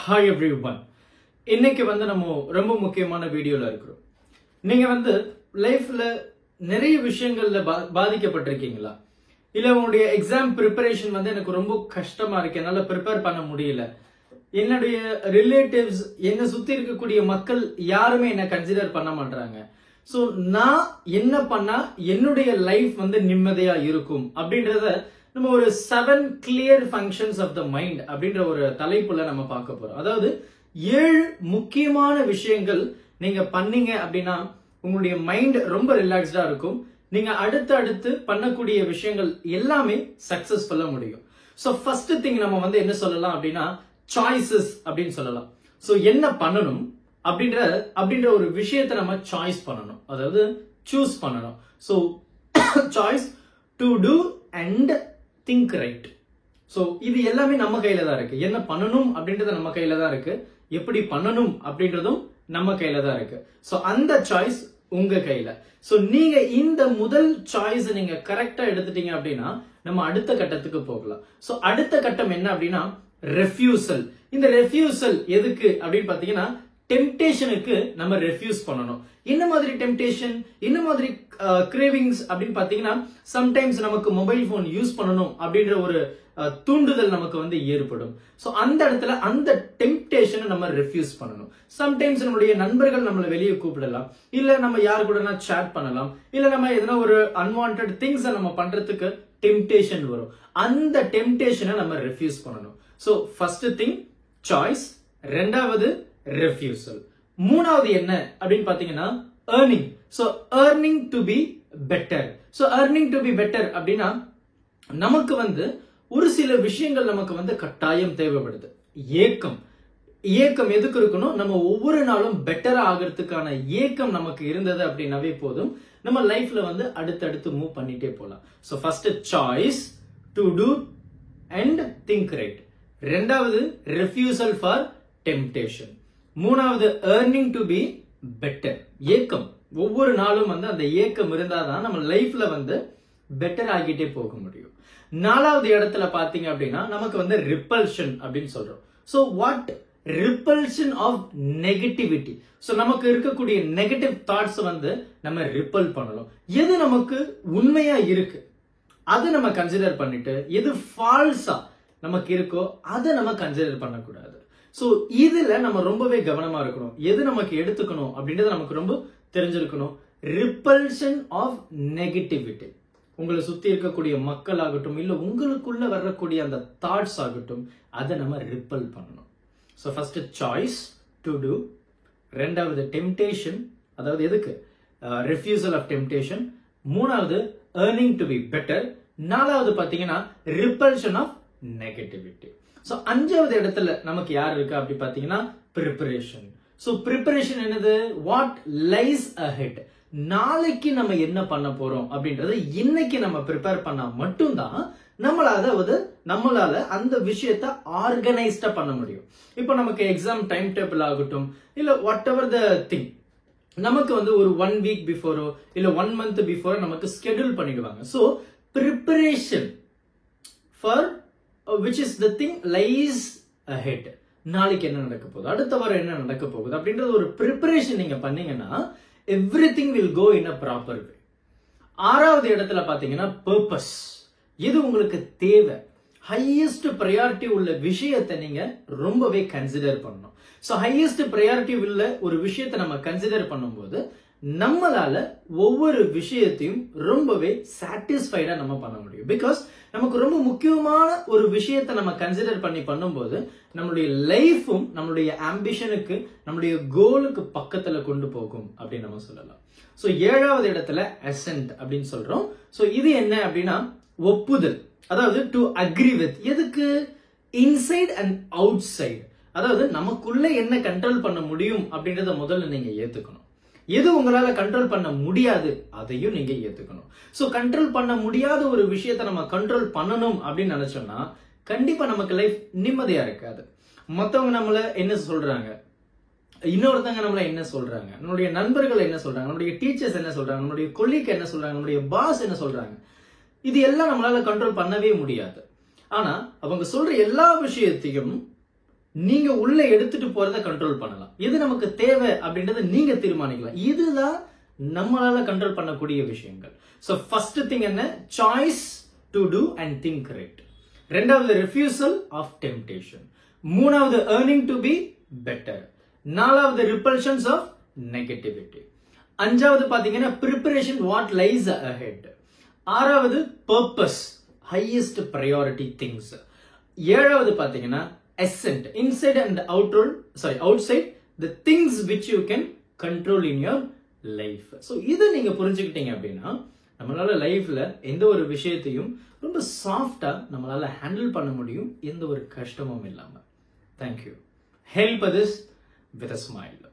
Hi everyone. இன்னைக்கு நம்ம ரொம்ப முக்கியமான வீடியோல இருக்கிறோம். நீங்க லைஃப்ல நிறைய விஷயங்கள்ல பாதிக்கப்பட்டிருக்கீங்களா? இல்ல உங்களுடைய எக்ஸாம் ப்ரிப்பரேஷன் எனக்கு ரொம்ப கஷ்டமா இருக்கு, என்னால ப்ரிப்பேர் பண்ண முடியல. என்னுடைய ரிலேட்டிவ்ஸ், என்ன சுத்தி இருக்கக்கூடிய மக்கள் யாருமே என்ன கன்சிடர் பண்ண மாட்டாங்க. சோ நான் என்ன பண்ணா என்னுடைய லைஃப் நிம்மதியா இருக்கும் அப்படின்றத நம்ம ஒரு 7 clear functions of the mind அப்படின்ற ஒரு தலைப்புல நம்ம பார்க்க போறோம். அதாவது 7 முக்கியமான விஷயங்கள் நீங்க பண்ணீங்க அப்படின்னா உங்களுடைய மைண்ட் ரொம்ப ரிலாக்ஸ்டா இருக்கும். நீங்க அடுத்து பண்ணக்கூடிய விஷயங்கள் எல்லாமே சக்சஸ்ஃபுல்லா முடியும். சோ ஃபர்ஸ்ட் திங் நம்ம என்ன சொல்லலாம் அப்படின்னா சாய்ஸஸ் அப்படின்னு சொல்லலாம். சோ என்ன பண்ணணும் அப்படின்ற ஒரு விஷயத்தை நம்ம சாய்ஸ் பண்ணணும், அதாவது சூஸ் பண்ணணும். So choice to do and think right. சோ இது எல்லாமே நம்ம கையில தான் இருக்கு. என்ன பண்ணணும் அப்படின்றது நம்ம கையில தான் இருக்கு, எப்படி பண்ணணும் அப்படின்றதும் நம்ம கையில தான் இருக்கு. சோ அந்த சாய்ஸ் உங்க கையில. சோ நீங்க இந்த முதல் சாய்ஸ் நீங்க கரெக்டா எடுத்துட்டீங்க அப்படின்னா நம்ம அடுத்த கட்டத்துக்கு போகலாம். சோ அடுத்த கட்டம் என்ன அப்படின்னா ரெஃப்யூசல். இந்த ரெஃப்யூசல் எதுக்கு அப்படின்னு பாத்தீங்கன்னா டெம்டேஷனுக்கு நம்ம ரெஃப்யூஸ் பண்ணணும். என்ன மாதிரி டெம்டேஷன், என்ன மாதிரி கிரேவிங்ஸ் அப்படின்னு பாத்தீங்கன்னா சம்டைம்ஸ் நமக்கு மொபைல் போன் யூஸ் பண்ணணும் அப்படின்ற ஒரு தூண்டுதல் நமக்கு ஏற்படும். சோ அந்த இடத்துல அந்த டெம்டேஷனை நம்ம ரெஃப்யூஸ் பண்ணணும். சம்டைம்ஸ் நம்மளுடைய நண்பர்கள் நம்மளை வெளியே கூப்பிடலாம், இல்ல நம்ம யாரு கூட சேட் பண்ணலாம், இல்ல நம்ம எதனா ஒரு அன்வான்ட் திங்ஸ் நம்ம பண்றதுக்கு டெம்டேஷன் வரும். அந்த டெம்டேஷனை நம்ம ரெஃப்யூஸ் பண்ணணும். சோ ஃபர்ஸ்ட் திங் சாய்ஸ், ரெண்டாவது ரெஃப்யூசல், மூணாவது என்ன அப்படின்னு பாத்தீங்கன்னா earning. So earning to be better. So earning to be better அப்படின்னா நமக்கு ஒரு சில விஷயங்கள் நமக்கு கட்டாயம் தேவைப்படுது. ஏக்கம் எதுக்கு இருக்கணும்? நம்ம ஒவ்வொரு நாளும் பெட்டரா ஆகிறதுக்கான ஏக்கம் நமக்கு இருந்தது அப்படின்னாவே போதும், நம்ம லைஃப்ல அடுத்தடுத்து மூவ் பண்ணிட்டே போலாம். So first choice to do and think right, ரெண்டாவது ரெஃப்யூசல் ஃபார் டெம்டேஷன், மூணாவது earning to be better. ஏக்கம், ஒவ்வொரு நாளும் அந்த ஏக்கம் இருந்தாதான் நம்ம லைஃப்ல பெட்டர் ஆகிட்டே போக முடியும். நாலாவது இடத்துல பாத்தீங்க அப்படின்னா நமக்கு ரிப்பல்ஷன் அப்படின்னு சொல்றோம். So what repulsion of negativity. So நமக்கு இருக்கக்கூடிய நெகட்டிவ் தாட்ஸ் நம்ம ரிப்பல் பண்ணணும். எது நமக்கு உண்மையா இருக்கு அதை நம்ம கன்சிடர் பண்ணிட்டு எது ஃபால்ஸா நமக்கு இருக்கோ அதை நம்ம கன்சிடர் பண்ணக்கூடாது. சோ இதுல நம்ம ரொம்பவே கவனமா இருக்கணும். எது நமக்கு எடுத்துக்கணும் அப்படின்றது நமக்கு ரொம்ப தெரிஞ்சிருக்கணும். ரிப்பல்ஷன் ஆஃப் நெகட்டிவிட்டி, உங்களை சுத்தி இருக்கக்கூடிய மக்கள் ஆகட்டும், இல்ல உங்களுக்குள்ள வரக்கூடிய அந்த தாட்ஸ் ஆகட்டும், அதை நம்ம ரிப்பல் பண்ணணும். So first choice to do, ரெண்டாவது டெம்டேஷன், அதாவது எதுக்கு ரெஃப்யூசல் ஆஃப் டெம்டேஷன், மூணாவது earning to be better, நாலாவது பாத்தீங்கன்னா ரிப்பல்ஷன் ஆஃப் நெகட்டிவிட்டி. சோ அஞ்சாவது இடத்துல நமக்கு யார் இருக்கா அப்படி பாத்தீங்கன்னா ப்ரிப்பரேஷன். சோ ப்ரிப்பரேஷன் என்னது? What lies ahead. நாளைக்கு நம்ம என்ன பண்ண போறோம் அப்படின்றது இன்னைக்கு நம்ம ப்ரிப்பேர் பண்ணா மட்டும்தான் நம்மளால அந்த விஷயத்தை ஆர்கனைஸ்டா பண்ண முடியும். இப்போ நமக்கு எக்ஸாம் டைம் டேபிள் ஆகட்டும், இல்ல வாட் எவர் த திங், நமக்கு ஒரு 1 வீக் பிஃபோரோ இல்ல 1 மந்த் பிஃபோரோ நமக்கு ஸ்கெடியூல் பண்ணிடுவாங்க. So preparation for which is the thing lies ahead. நாளைக்கு என்ன நடக்க போகுது, அடுத்த வாரம் என்ன நடக்க போகுது அப்படின்றது ஒரு ப்ரிப்பரேஷன் நீங்க பண்ணீங்கன்னா everything will go in a proper way. ஆறாவது இடத்துல பாத்தீங்கன்னா purpose. இது உங்களுக்கு தேவை, ஹையஸ்ட் ப்ரையாரிட்டி உள்ள விஷயத்தை நீங்க ரொம்பவே கன்சிடர் பண்ணணும். சோ ஹையஸ்ட் ப்ரையாரிட்டி உள்ள ஒரு விஷயத்தை நம்ம கன்சிடர் பண்ணும்போது நம்மளால ஒவ்வொரு விஷயத்தையும் ரொம்பவே சாட்டிஸ்ஃபைடா நம்ம பண்ண முடியும். பிகாஸ் நமக்கு ரொம்ப முக்கியமான ஒரு விஷயத்தை நம்ம கன்சிடர் பண்ணி பண்ணும்போது நம்மளுடைய லைஃபும் நம்மளுடைய ஆம்பிஷனுக்கு, நம்மளுடைய கோலுக்கு பக்கத்துல கொண்டு போகும் அப்படின்னு நம்ம சொல்லலாம். சோ ஏழாவது இடத்துல அசென்ட் அப்படின்னு சொல்றோம். சோ இது என்ன அப்படின்னா ஒப்புதல், அதாவது டு அக்ரி வித். எதுக்கு? Inside and out side. அதாவது நமக்குள்ள என்ன கண்ட்ரோல் பண்ண முடியும் அப்படின்றத முதல்ல நீங்க ஏத்துக்கணும். எது உங்களால கண்ட்ரோல் பண்ண முடியாது அதையும் நீங்க ஏத்துக்கணும். சோ கண்ட்ரோல் பண்ண முடியாத ஒரு விஷயத்தை நம்ம கண்ட்ரோல் பண்ணணும் அப்படின்னு நினைச்சோம்னா கண்டிப்பா நமக்கு லைஃப் நிம்மதியா இருக்காது. மத்தவங்க நம்மள என்ன சொல்றாங்க, இன்னொருத்தங்க நம்மள என்ன சொல்றாங்க, நம்மளுடைய நண்பர்கள் என்ன சொல்றாங்க, நம்மளுடைய டீச்சர்ஸ் என்ன சொல்றாங்க, நம்மளுடைய கொலீக் என்ன சொல்றாங்க, நம்மளுடைய பாஸ் என்ன சொல்றாங்க, இது எல்லாம் நம்மளால கண்ட்ரோல் பண்ணவே முடியாது. ஆனா அவங்க சொல்ற எல்லா விஷயத்தையும் நீங்க உள்ள எடுத்துட்டு போறத கண்ட்ரோல் பண்ணலாம். எது நமக்கு தேவை அப்படின்றத நீங்க தீர்மானிக்கலாம். இதுதான் நம்மளால கண்ட்ரோல் பண்ணக்கூடிய விஷயங்கள். சோ ஃபர்ஸ்ட் திங் என்ன? Choice to do and think right. ரெண்டாவது ரிஃப்யூசல் ஆஃப் டெம்டேஷன். மூணாவது ஏர்னிங் டு பி பெட்டர். நாலாவது ரிப்பல்ஷன்ஸ் ஆஃப் நெகட்டிவிட்டி. அஞ்சாவது பாத்தீங்கன்னா ப்ரிப்பரேஷன் வாட் லைஸ் அஹெட். ஆறாவது பர்பஸ், ஹையஸ்ட் ப்ரையாரிட்டி திங்ஸ். ஏழாவது பாத்தீங்கன்னா ascent, inside and outside the things which you can control in your life. So இதை நீங்க புரிஞ்சுக்கிட்டீங்க அப்படின்னா நம்மளால லைஃப்ல எந்த ஒரு விஷயத்தையும் ரொம்ப சாஃப்டா நம்மளால ஹேண்டில் பண்ண முடியும், எந்த ஒரு கஷ்டமும் இல்லாம. Thank you. Help others with a smile.